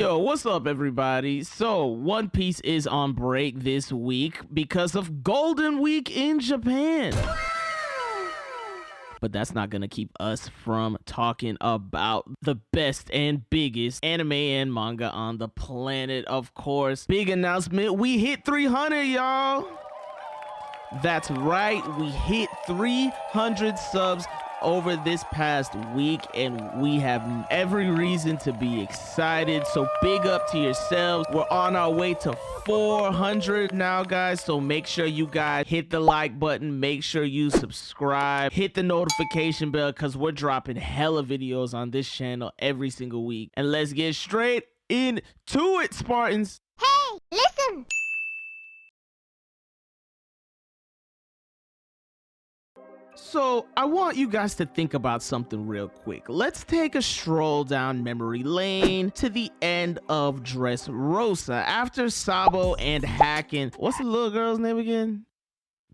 Yo, what's up, everybody? So, One Piece is on break this week because of Golden Week in Japan. But that's not gonna keep us from talking about the best and biggest anime and manga on the planet, of course. Big announcement, we hit 300, y'all. That's right, we hit 300 subs over this past week, and we have every reason to be excited. So big up to yourselves. We're on our way to 400 now, guys, so make sure you guys hit the like button, make sure you subscribe, hit the notification bell, because we're dropping hella videos on this channel every single week. And let's get straight into it, Spartans. Hey, listen! So I want you guys to think about something real quick. Let's take a stroll down memory lane to the end of Dressrosa after Sabo and Hacken, what's the little girl's name again?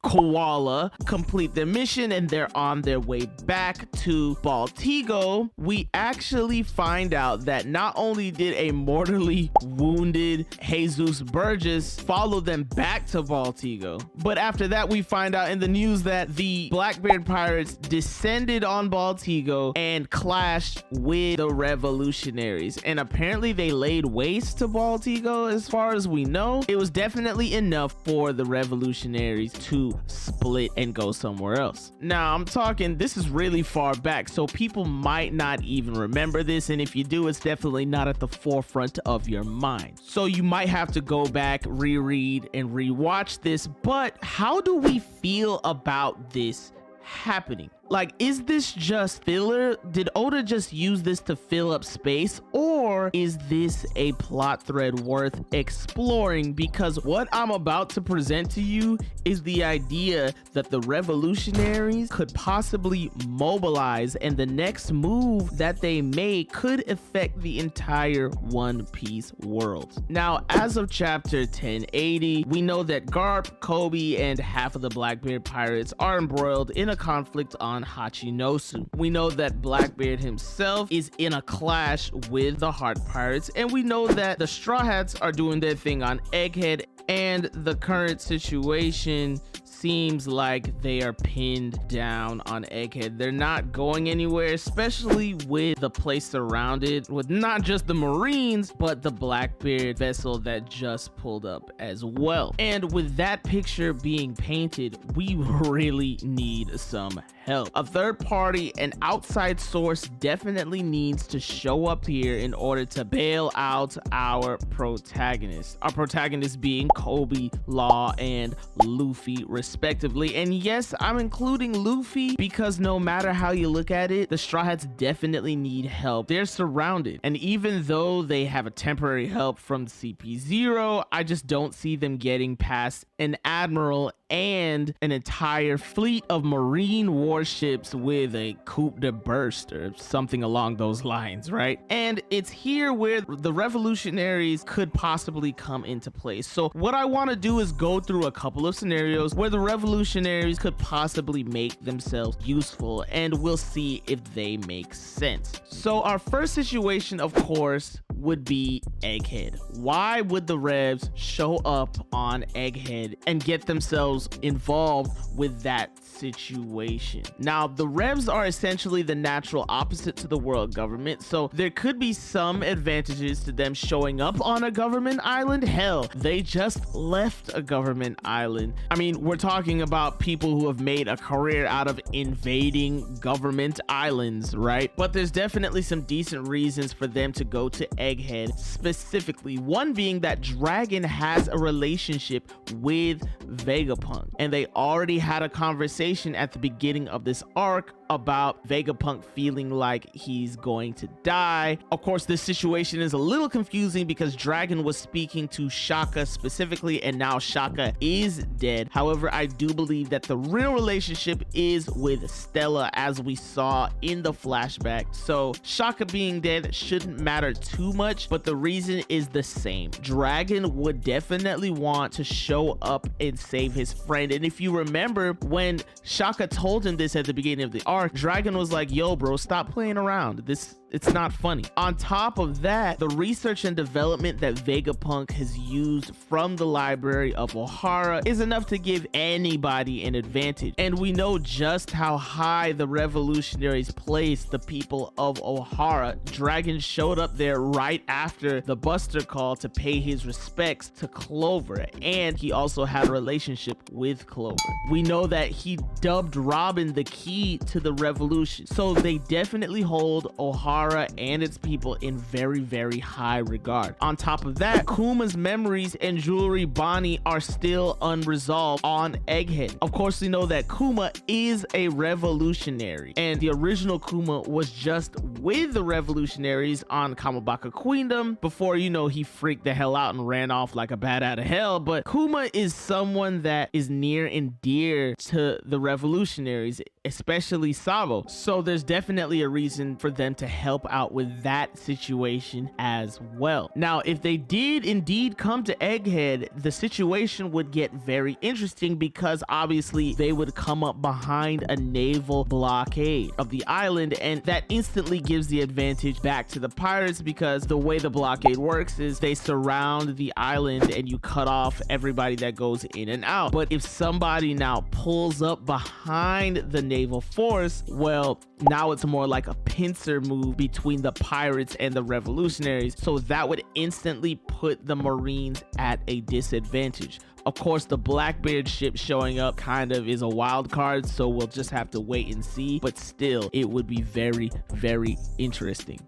Koala, complete their mission and they're on their way back to Baltigo. We actually find out that not only did a mortally wounded Jesus Burgess follow them back to Baltigo, but after that we find out in the news that the Blackbeard pirates descended on Baltigo and clashed with the revolutionaries, and apparently they laid waste to Baltigo. As far as we know, it was definitely enough for the revolutionaries to split and go somewhere else. Now I'm talking, this is really far back, so people might not even remember this, and if you do, it's definitely not at the forefront of your mind. So you might have to go back, reread and rewatch this. But how do we feel about this happening? Like, is this just filler? Did Oda just use this to fill up space, or is this a plot thread worth exploring? Because what I'm about to present to you is the idea that the revolutionaries could possibly mobilize, and the next move that they make could affect the entire One Piece world. Now, as of chapter 1080, we know that GARP, Kobe, and half of the Blackbeard pirates are embroiled in a conflict on Hachinosu. We know that Blackbeard himself is in a clash with the Heart Pirates, and we know that the Straw Hats are doing their thing on Egghead, and the current situation seems like they are pinned down on Egghead. They're not going anywhere, especially with the place surrounded with not just the Marines, but the Blackbeard vessel that just pulled up as well. And with that picture being painted, we really need some help. A third party, an outside source, definitely needs to show up here in order to bail out our protagonists. Our protagonists being Kobe, Law, and Luffy, respectively. And yes, I'm including Luffy because no matter how you look at it, the Straw Hats definitely need help. They're surrounded, and even though they have a temporary help from CP0, I just don't see them getting past an admiral and an entire fleet of marine warships with a coup de burst or something along those lines, right? And it's here where the revolutionaries could possibly come into place. So what I want to do is go through a couple of scenarios where the revolutionaries could possibly make themselves useful, and we'll see if they make sense. So our first situation, of course, would be Egghead. Why would the Revs show up on Egghead and get themselves involved with that situation? Now, the Revs are essentially the natural opposite to the world government, so there could be some advantages to them showing up on a government island. Hell, they just left a government island. I mean, we're talking about people who have made a career out of invading government islands, right? But there's definitely some decent reasons for them to go to Egghead specifically. One being that Dragon has a relationship with Vegapunk, and they already had a conversation at the beginning of this arc about Vegapunk feeling like he's going to die. Of course, this situation is a little confusing because Dragon was speaking to Shaka specifically, and now Shaka is dead. However, I do believe that the real relationship is with Stella, as we saw in the flashback. So Shaka being dead shouldn't matter too much, but the reason is the same. Dragon would definitely want to show up and save his friend. And if you remember, when Shaka told him this at the beginning of the arc, Dragon was like, yo bro, stop playing around. This It's not funny. On top of that, the research and development that Vegapunk has used from the library of Ohara is enough to give anybody an advantage. And we know just how high the revolutionaries placed the people of Ohara. Dragon showed up there right after the Buster Call to pay his respects to Clover, and he also had a relationship with Clover. We know that he dubbed Robin the key to the revolution, so they definitely hold Ohara and its people in very, very high regard. On top of that, Kuma's memories and Jewelry Bonnie are still unresolved on Egghead. Of course, we know that Kuma is a revolutionary, and the original Kuma was just with the revolutionaries on Kamabaka Queendom before, you know, he freaked the hell out and ran off like a bat out of hell. But Kuma is someone that is near and dear to the revolutionaries, especially Sabo. So there's definitely a reason for them to help out with that situation as well. Now, if they did indeed come to Egghead, the situation would get very interesting because obviously they would come up behind a naval blockade of the island, and that instantly gives the advantage back to the pirates because the way the blockade works is they surround the island and you cut off everybody that goes in and out. But if somebody now pulls up behind the naval force, well, now it's more like a pincer move between the pirates and the revolutionaries, so that would instantly put the Marines at a disadvantage. Of course, the Blackbeard ship showing up kind of is a wild card, so we'll just have to wait and see, but still, it would be very, very interesting.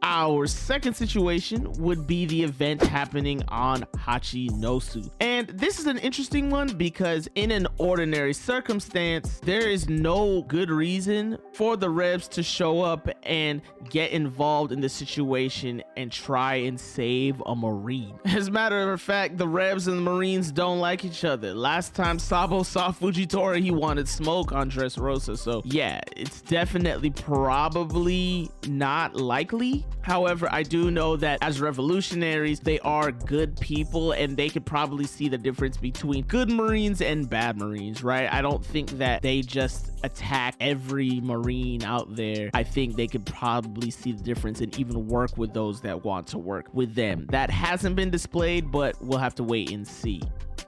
Our second situation would be the event happening on Hachinosu. And this is an interesting one because in an ordinary circumstance, there is no good reason for the Revs to show up and get involved in the situation and try and save a Marine. As a matter of fact, the Revs and the Marines don't like each other. Last time Sabo saw Fujitora, he wanted smoke on Dressrosa. So yeah, it's definitely probably not likely. However, I do know that as revolutionaries, they are good people and they could probably see the difference between good Marines and bad Marines, right? I don't think that they just attack every Marine out there. I think they could probably see the difference and even work with those that want to work with them. That hasn't been displayed, but we'll have to wait and see.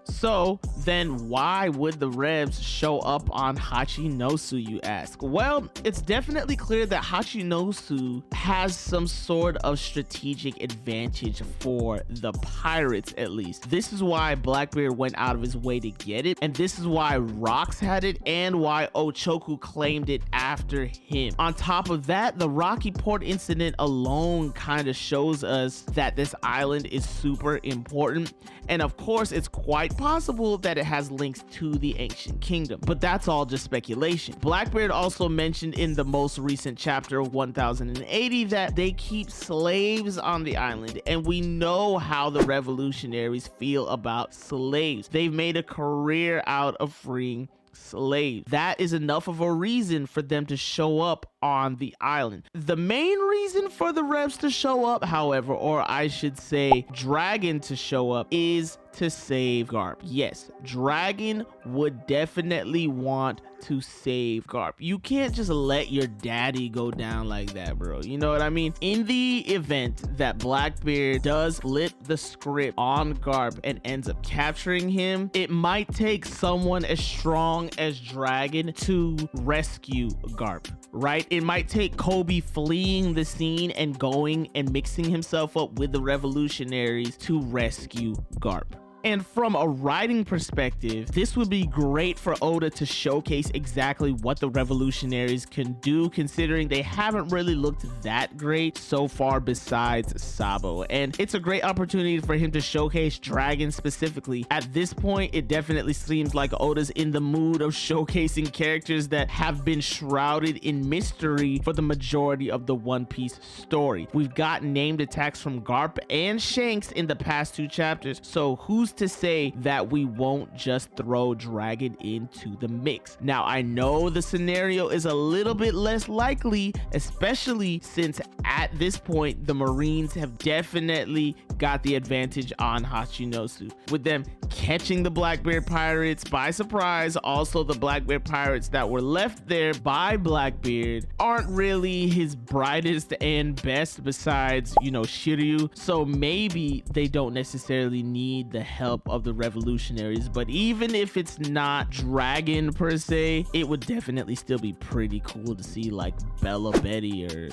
So then why would the Revs show up on Hachinosu, you ask? Well, it's definitely clear that Hachinosu has some sort of strategic advantage for the pirates, at least. This is why Blackbeard went out of his way to get it, and this is why Rocks had it and why Ochoku claimed it after him. On top of that, the Rocky Port incident alone kind of shows us that this island is super important, and of course it's quite possible that it has links to the ancient kingdom, but that's all just speculation. Blackbeard also mentioned in the most recent chapter of 1080 that they keep slaves on the island, and we know how the revolutionaries feel about slaves. They've made a career out of freeing slaves. That is enough of a reason for them to show up on the island. The main reason for the Revs to show up, however, or I should say Dragon to show up, is to save GARP. Yes, Dragon would definitely want to save GARP. You can't just let your daddy go down like that, bro. You know what I mean? In the event that Blackbeard does flip the script on GARP and ends up capturing him, it might take someone as strong as Dragon to rescue GARP, right? It might take Kobe fleeing the scene and going and mixing himself up with the revolutionaries to rescue GARP. And from a writing perspective, this would be great for Oda to showcase exactly what the revolutionaries can do, considering they haven't really looked that great so far besides Sabo. And it's a great opportunity for him to showcase Dragon specifically. At this point, it definitely seems like Oda's in the mood of showcasing characters that have been shrouded in mystery for the majority of the One Piece story. We've got named attacks from GARP and Shanks in the past two chapters, so who's to say that we won't just throw Dragon into the mix. Now, I know the scenario is a little bit less likely, especially since at this point, the Marines have definitely got the advantage on Hachinosu, with them catching the Blackbeard pirates by surprise. Also, the Blackbeard pirates that were left there by Blackbeard aren't really his brightest and best besides, you know, Shiryu. So maybe they don't necessarily need the help of the revolutionaries, but even if it's not Dragon per se, it would definitely still be pretty cool to see like Bella Betty or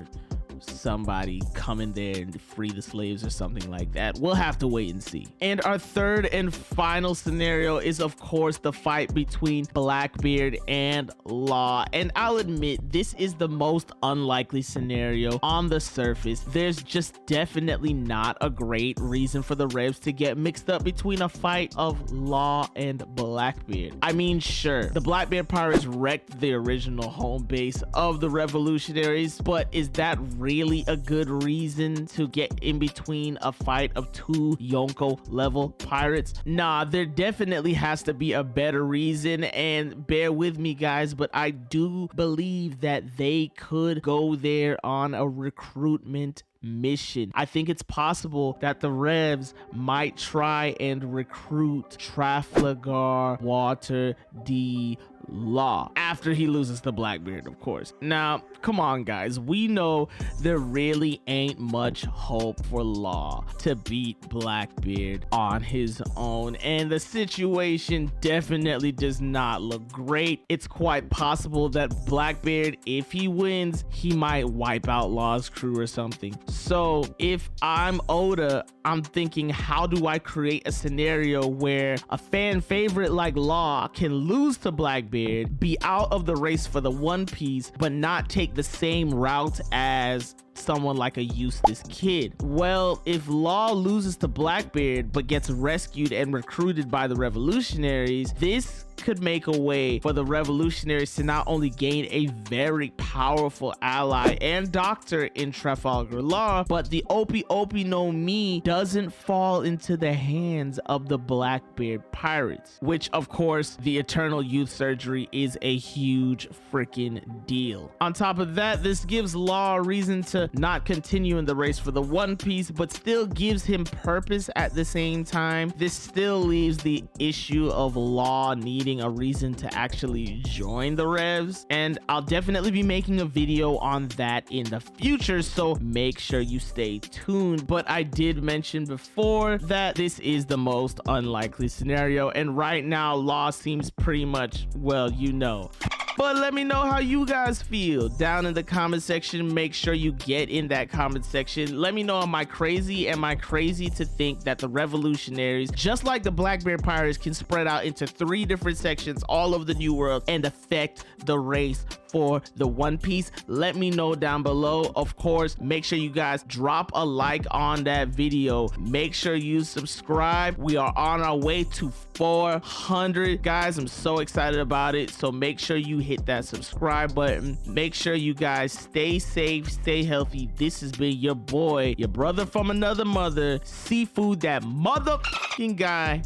somebody come in there and free the slaves or something like that. We'll have to wait and see. And our third and final scenario is, of course, the fight between Blackbeard and Law. And I'll admit, this is the most unlikely scenario on the surface. There's just definitely not a great reason for the Revs to get mixed up between a fight of Law and Blackbeard. I mean, sure, the Blackbeard pirates wrecked the original home base of the revolutionaries, but is that really a good reason to get in between a fight of two Yonko level pirates? Nah, there definitely has to be a better reason, and bear with me guys, but I do believe that they could go there on a recruitment mission. I think it's possible that the Revs might try and recruit Trafalgar Water D Law after he loses the Blackbeard, of course. Now, come on guys, we know there really ain't much hope for Law to beat Blackbeard on his own, and the situation definitely does not look great. It's quite possible that Blackbeard, if he wins, he might wipe out Law's crew or something. So if I'm Oda, I'm thinking, how do I create a scenario where a fan favorite like Law can lose to Blackbeard, be out of the race for the One Piece, but not take the same route as someone like a Eustace Kid? Well, if Law loses to Blackbeard but gets rescued and recruited by the revolutionaries, this could make a way for the revolutionaries to not only gain a very powerful ally and doctor in Trafalgar Law, but the Opie Opie no Mi doesn't fall into the hands of the Blackbeard pirates, which of course the Eternal Youth Surgery is a huge freaking deal. On top of that, this gives Law a reason to not continue in the race for the One Piece, but still gives him purpose at the same time. This still leaves the issue of Law needing a reason to actually join the Revs, and I'll definitely be making a video on that in the future, so make sure you stay tuned. But I did mention before that this is the most unlikely scenario, and right now Law seems pretty much, well, you know. But let me know how you guys feel down in the comment section. Make sure you get in that comment section. Let me know, am I crazy? Am I crazy to think that the revolutionaries, just like the Blackbeard pirates, can spread out into 3 different sections all over the New World and affect the race for the One Piece? Let me know down below. Of course, make sure you guys drop a like on that video. Make sure you subscribe. We are on our way to 400 guys. I'm so excited about it, so make sure you hit that subscribe button. Make sure you guys stay safe, stay healthy. This has been your boy, your brother from another mother, Seafood, that motherfucking guy.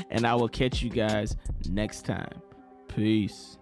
And I will catch you guys next time. Peace.